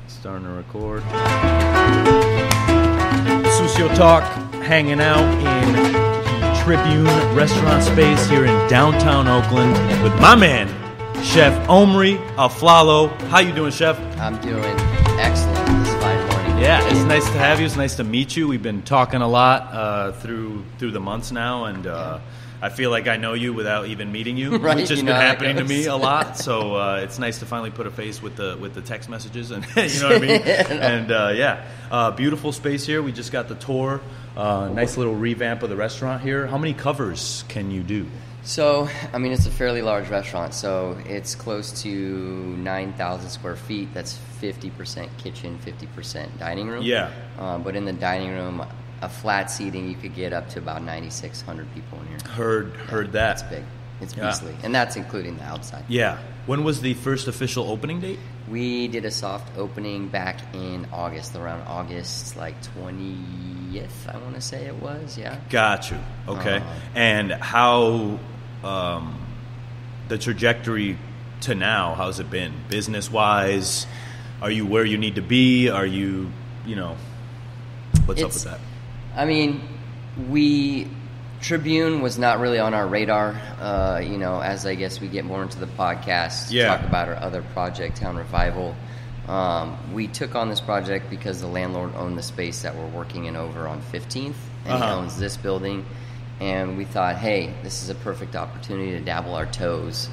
Starting to record. Sucio.Talk, hanging out in the Tribune restaurant space here in downtown Oakland with my man, Chef Omri Aflalo. How you doing, Chef? I'm doing excellent this fine morning. Yeah, it's nice to have you. It's nice to meet you. We've been talking a lot through the months now, and I feel like I know you without even meeting you, right, which has been happening to me a lot. So it's nice to finally put a face with the text messages, and you know what I mean. And beautiful space here. We just got the tour. Nice little revamp of the restaurant here. How many covers can you do? So, I mean, it's a fairly large restaurant. So it's close to 9,000 square feet. That's 50% kitchen, 50% dining room. Yeah. But in the dining room, a flat seating, you could get up to about 9,600 people in here. Heard that. It's big. It's beastly. And that's including the outside. Yeah. When was the first official opening date? We did a soft opening back in August, around August, like 20th, I want to say it was, yeah. Got you. Okay. And how, the trajectory to now, how's it been? Business-wise, are you where you need to be? Are you, what's up with that? I mean, Tribune was not really on our radar, as I guess we get more into the podcast, talk about our other project, Town Revival. We took on this project because the landlord owned the space that we're working in over on 15th, and he owns this building. And we thought, hey, this is a perfect opportunity to dabble our toes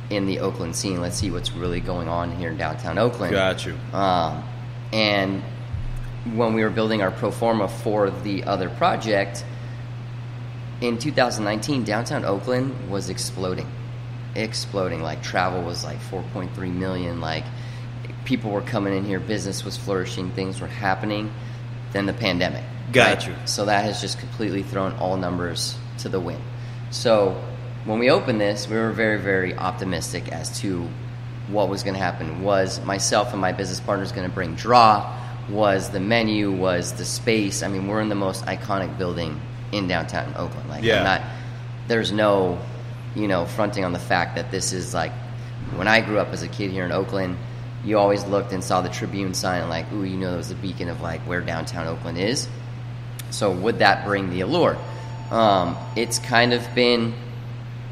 in the Oakland scene. Let's see what's really going on here in downtown Oakland. Got you. And when we were building our pro forma for the other project, in 2019, downtown Oakland was exploding. Like, travel was like 4.3 million. Like, people were coming in here, business was flourishing, things were happening. Then the pandemic. Got you. So that has just completely thrown all numbers to the wind. So when we opened this, we were very, very optimistic as to what was going to happen. Was myself and my business partners going to bring draw? Was the menu? Was the space? I mean, we're in the most iconic building in downtown Oakland. Like, there's no, fronting on the fact that this is like, when I grew up as a kid here in Oakland, you always looked and saw the Tribune sign and like, ooh, it was the beacon of like where downtown Oakland is. So would that bring the allure? It's kind of been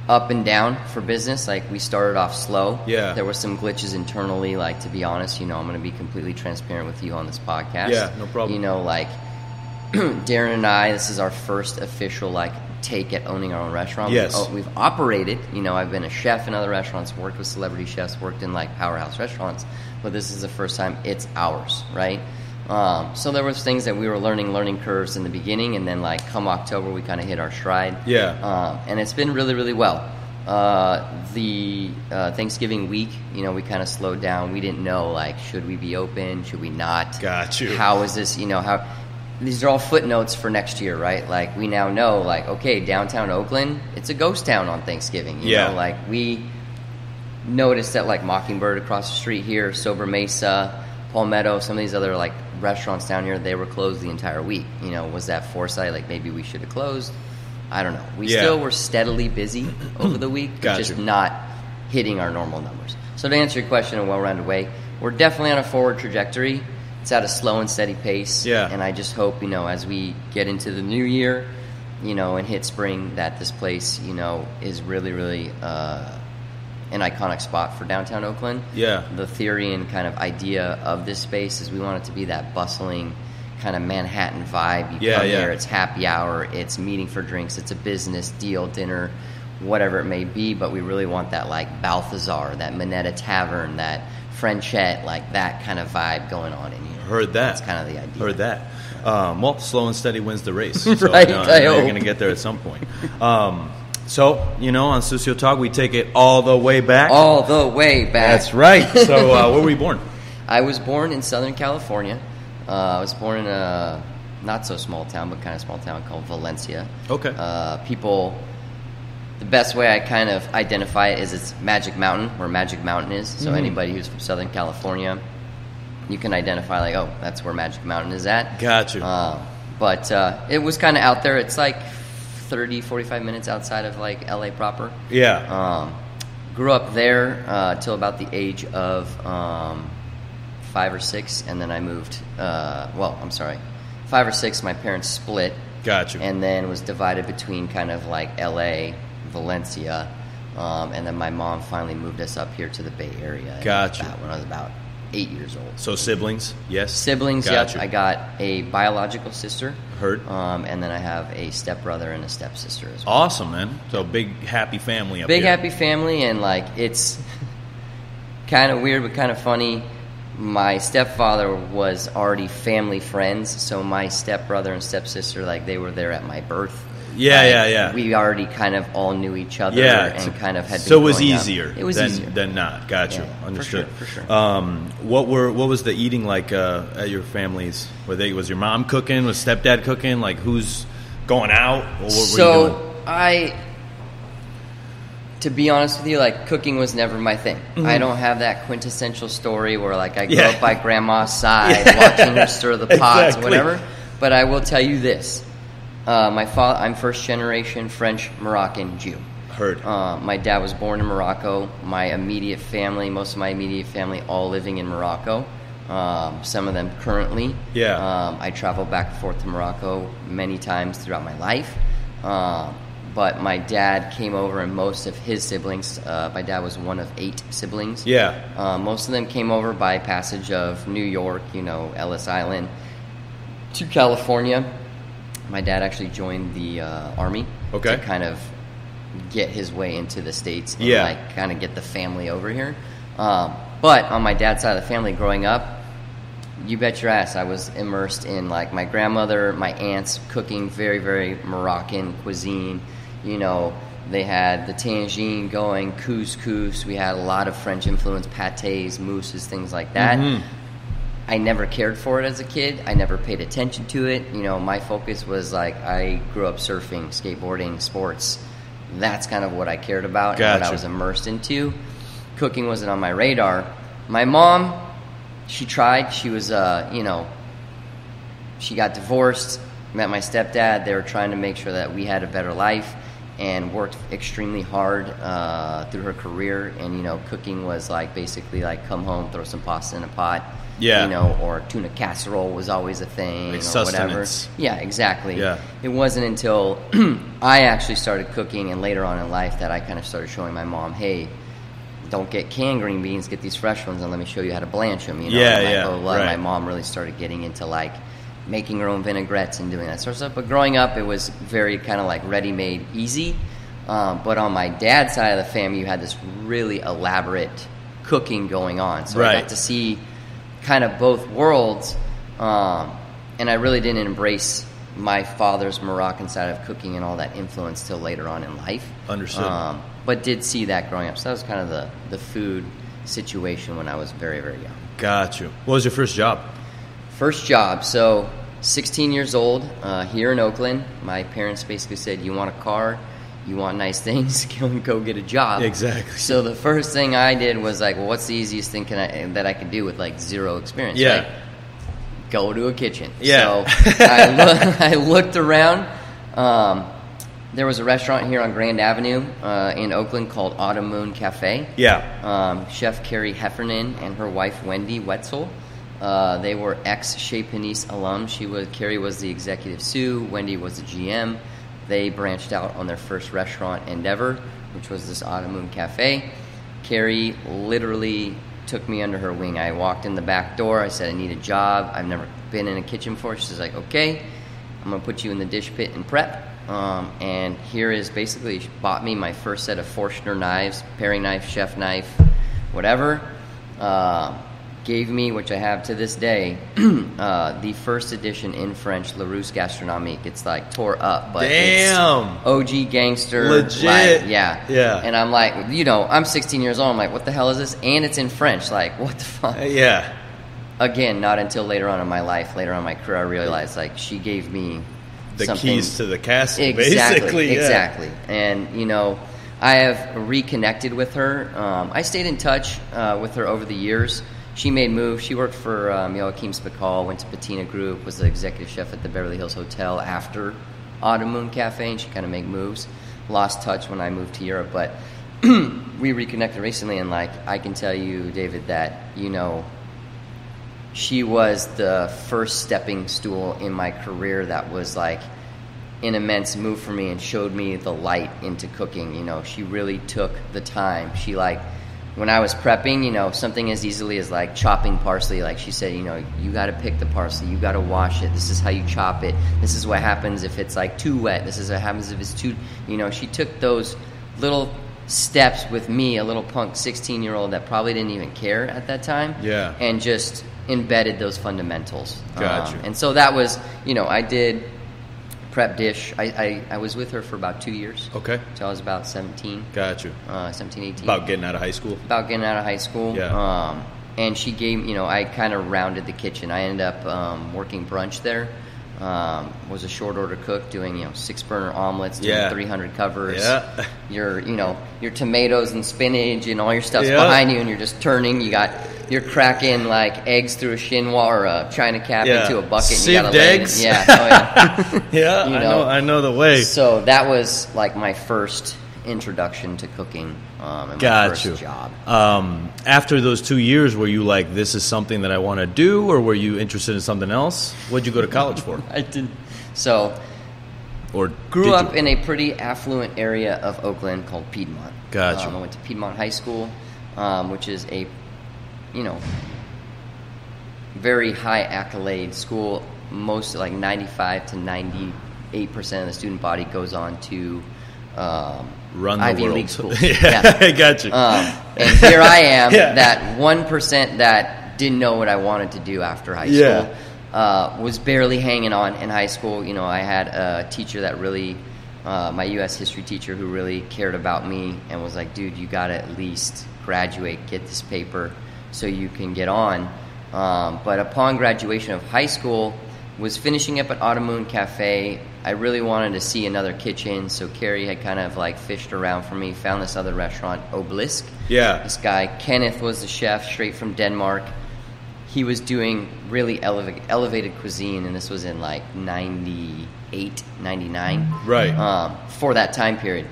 up and down for business. Like, we started off slow. Yeah. There were some glitches internally. Like, to be honest, I'm going to be completely transparent with you on this podcast. Yeah, no problem. Like, Darren and I, this is our first official, like, take at owning our own restaurant. Yes. We've operated. I've been a chef in other restaurants, worked with celebrity chefs, worked in, like, powerhouse restaurants. But this is the first time it's ours, right? So there was things that we were learning curves in the beginning, and then like come October we kind of hit our stride. Yeah. And it's been really, really well. The Thanksgiving week, we kind of slowed down. We didn't know, like, should we be open? Should we not? Got you. How is this? How these are all footnotes for next year, right? Like, we now know, like, okay, downtown Oakland, it's a ghost town on Thanksgiving. You know, like, we noticed that, like, Mockingbird across the street here, Sober Mesa, Palmetto, some of these other, like, restaurants down here, they were closed the entire week. Was that foresight? Like, maybe we should have closed? I don't know. We still were steadily busy over the week, but just not hitting our normal numbers. So to answer your question in a well-rounded way, we're definitely on a forward trajectory. It's at a slow and steady pace. Yeah. And I just hope, as we get into the new year, and hit spring, that this place, is really, really an iconic spot for downtown Oakland. Yeah. The theory and kind of idea of this space is we want it to be that bustling kind of Manhattan vibe. You come here, it's happy hour, it's meeting for drinks, it's a business deal, dinner, whatever it may be, but we really want that, like, Balthazar, that Minetta Tavern, that Frenchette, like that kind of vibe going on in here. Heard that. That's kind of the idea. Heard that. Well, slow and steady wins the race. So, right, you're going to get there at some point. So, on Sucio.Talk, we take it all the way back. All the way back. That's right. So, where were you born? I was born in Southern California. I was born in a not-so-small town, but kind of small town called Valencia. Okay. The best way I kind of identify it is it's Magic Mountain, where Magic Mountain is. So anybody who's from Southern California, you can identify, like, oh, that's where Magic Mountain is at. Got you. But it was kind of out there. It's like 30, 45 minutes outside of, like, LA proper. Yeah. Grew up there till about the age of 5 or 6, and then I moved. 5 or 6. My parents split. Gotcha. And then was divided between kind of like L.A., Valencia, and then my mom finally moved us up here to the Bay Area. Gotcha. When I was about 8 years old. So siblings, yes? Siblings, gotcha. Yep. I got a biological sister. Heard. And then I have a stepbrother and a stepsister as well. Awesome, man. So big, happy family up big, here. Happy family, and like it's kind of weird but kind of funny. My stepfather was already family friends, so my stepbrother and stepsister, like, they were there at my birth. Yeah. We already kind of all knew each other and kind of had been so it was growing easier. Up. It was easier than not. Gotcha. Yeah, Understood. For sure. What was the eating like at your family's? Was your mom cooking? Was stepdad cooking? Like, who's going out? Or what were you doing? To be honest with you, like, cooking was never my thing. Mm-hmm. I don't have that quintessential story where, like, I grew up by grandma's side, watching her stir the pots, whatever. But I will tell you this. I'm first generation French Moroccan Jew. Heard. My dad was born in Morocco. My immediate family, most of my immediate family, all living in Morocco. Some of them currently. Yeah. I traveled back and forth to Morocco many times throughout my life. But my dad came over, and most of his siblings, my dad was one of 8 siblings. Yeah. Most of them came over by passage of New York, Ellis Island, to California. My dad actually joined the Army to kind of get his way into the States and like kind of get the family over here. But on my dad's side of the family, growing up, you bet your ass I was immersed in, like, my grandmother, my aunts cooking very, very Moroccan cuisine. They had the tangine going, couscous. We had a lot of French influence, pâtés, mousses, things like that. Mm-hmm. I never cared for it as a kid. I never paid attention to it. My focus was, like, I grew up surfing, skateboarding, sports. That's kind of what I cared about and what I was immersed into. Cooking wasn't on my radar. My mom, she tried. She was, she got divorced, met my stepdad. They were trying to make sure that we had a better life, and worked extremely hard through her career. And, cooking was, like, basically, like, come home, throw some pasta in a pot. Yeah. Or tuna casserole was always a thing, like, or whatever. Yeah, exactly. Yeah. It wasn't until I actually started cooking and later on in life that I kind of started showing my mom, hey, don't get canned green beans, get these fresh ones, and let me show you how to blanch them. Right. My mom really started getting into, like, making her own vinaigrettes and doing that sort of stuff. But growing up, it was very kind of like ready-made, easy. But on my dad's side of the family, you had this really elaborate cooking going on. So I got to see kind of both worlds, and I really didn't embrace my father's Moroccan side of cooking and all that influence till later on in life. Understood. But did see that growing up. So that was kind of the food situation when I was very, very young. Got you. What was your first job? First job, so 16 years old, here in Oakland. My parents basically said, you want a car, you want nice things, go get a job. Exactly. So the first thing I did was, like, well, what's the easiest thing that I could do with, like, zero experience? Yeah. Like, go to a kitchen. Yeah. So I looked around. There was a restaurant here on Grand Avenue in Oakland called Autumn Moon Cafe. Yeah. Chef Carrie Heffernan and her wife Wendy Wetzel. They were ex-Chez Panisse alums. Carrie was the executive sous. Wendy was the GM. They branched out on their first restaurant endeavor, which was this Autumn Moon Cafe. Carrie literally took me under her wing. I walked in the back door. I said, I need a job. I've never been in a kitchen before. She's like, okay, I'm going to put you in the dish pit and prep. And here is basically, she bought me my first set of Forstner knives, paring knife, chef knife, whatever. Gave me, which I have to this day, the first edition in French Larousse Gastronomique. It's like tore up, but it's OG gangster. Legit. Like, yeah. And I'm like, I'm 16 years old. I'm like, what the hell is this? And it's in French. Like, what the fuck? Yeah. Again, not until later on in my life, later on in my career, I realized, like, she gave me the something. Keys to the castle, basically. Exactly. And, I have reconnected with her. I stayed in touch with her over the years. She made moves. She worked for Joachim Spicall, went to Patina Group, was the executive chef at the Beverly Hills Hotel after Autumn Moon Cafe, and she kind of made moves. Lost touch when I moved to Europe, but we reconnected recently, and, like, I can tell you, David, that, she was the first stepping stool in my career that was like an immense move for me and showed me the light into cooking. You know, she really took the time. She like, when I was prepping, you know, something as easily as like chopping parsley, like she said, you know, you got to pick the parsley, you got to wash it. This is how you chop it. This is what happens if it's like too wet. This is what happens if it's too, you know, she took those little steps with me, a little punk 16-year-old that probably didn't even care at that time. Yeah. And just embedded those fundamentals. Gotcha. And so that was, you know, I did prep dish. I was with her for about 2 years. Okay. So I was about 17. Gotcha. 17, 18. About getting out of high school? About getting out of high school. Yeah. And she gave, you know, I kind of rounded the kitchen. I ended up working brunch there. Was a short order cook doing, you know, 6-burner omelets, doing 300 covers. Yeah. Your, you know, your tomatoes and spinach and all your stuff's behind you, and you're just turning. You're cracking like eggs through a chinois or a china cap into a bucket. And you gotta eggs. Yeah. Oh yeah. Yeah. You know, I know the way. So that was like my first introduction to cooking. And my first job. After those 2 years, were you like, this is something that I want to do, or were you interested in something else? What'd you go to college for? I didn't. So, grew up in a pretty affluent area of Oakland called Piedmont. Gotcha. I went to Piedmont High School, which is a, you know, very high accolade school. Most, like 95 to 98% of the student body goes on to run the Ivy world. League schools. Yeah. I got you. And here I am, that 1% that didn't know what I wanted to do after high school. Was barely hanging on in high school. You know, I had a teacher that really, my U.S. history teacher, who really cared about me and was like, dude, you got to at least graduate, get this paper so you can get on. But upon graduation of high school, was finishing up at Automoon Cafe. I really wanted to see another kitchen, so Carrie had kind of like fished around for me, found this other restaurant, Obelisk. Yeah. This guy, Kenneth, was the chef, straight from Denmark. He was doing really elevated cuisine, and this was in like 98, 99. Right. For that time period.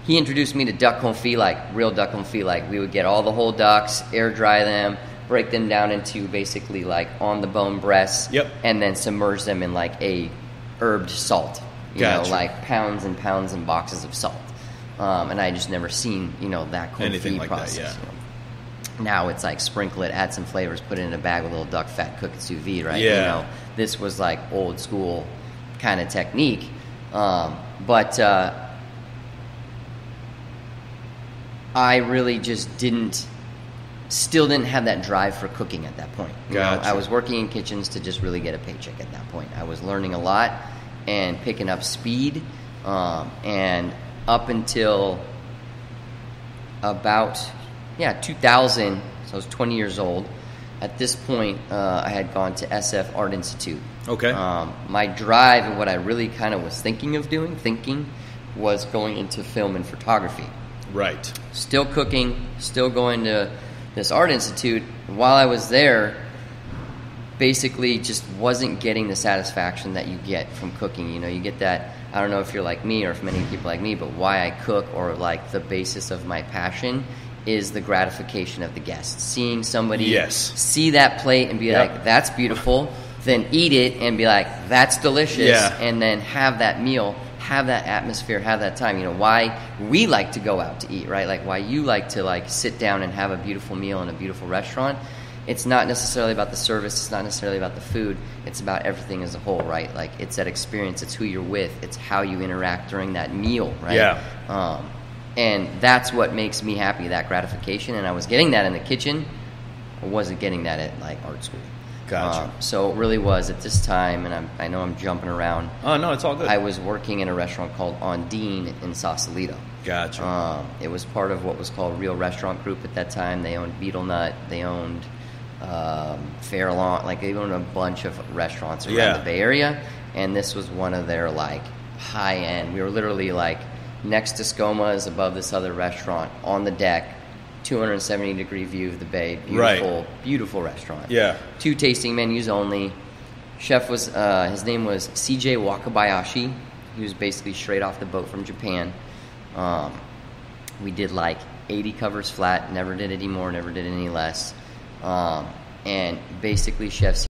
He introduced me to duck confit, like real duck confit. Like we would get all the whole ducks, air dry them, break them down into basically like on the bone breasts, and then submerge them in like a herbed salt. You know, like pounds and pounds and boxes of salt. And I had just never seen, you know, that confit like process. That, you know. Now it's like sprinkle it, add some flavors, put it in a bag with a little duck fat, cook it sous vide, right? Yeah. You know, this was like old school kind of technique. But I really just still didn't have that drive for cooking at that point. You know, I was working in kitchens to just really get a paycheck at that point. I was learning a lot and picking up speed. And up until about 2000, so I was 20 years old. At this point, I had gone to SF Art Institute. Okay. My drive and what I really kind of was thinking was going into film and photography. Right. Still cooking, still going to this art institute. While I was there, basically just wasn't getting the satisfaction that you get from cooking. You know, you get that, I don't know if you're like me or if many people like me, but why I cook, or like the basis of my passion, is the gratification of the guests. Seeing somebody see that plate and be like, that's beautiful, then eat it and be like, that's delicious, and then have that meal, have that atmosphere, have that time. You know, why we like to go out to eat, right? Like why you like to like sit down and have a beautiful meal in a beautiful restaurant. It's not necessarily about the service, it's not necessarily about the food, it's about everything as a whole, right? Like it's that experience, it's who you're with, it's how you interact during that meal, right? Yeah. And that's what makes me happy, that gratification. And I was getting that in the kitchen. I wasn't getting that at like art school. Gotcha. So it really was at this time, and I know I'm jumping around. Oh, no, it's all good. I was working in a restaurant called Ondine in Sausalito. Gotcha. It was part of what was called Real Restaurant Group at that time. They owned Beetle Nut. They owned Fairlawn. Like they owned a bunch of restaurants around the Bay Area. And this was one of their like high end. We were literally like next to Skoma's, above this other restaurant, on the deck, 270-degree view of the bay. Beautiful, beautiful restaurant. Yeah. 2 tasting menus only. Chef was, his name was CJ Wakabayashi. He was basically straight off the boat from Japan. We did like 80 covers flat, never did any more, never did any less. and basically chefs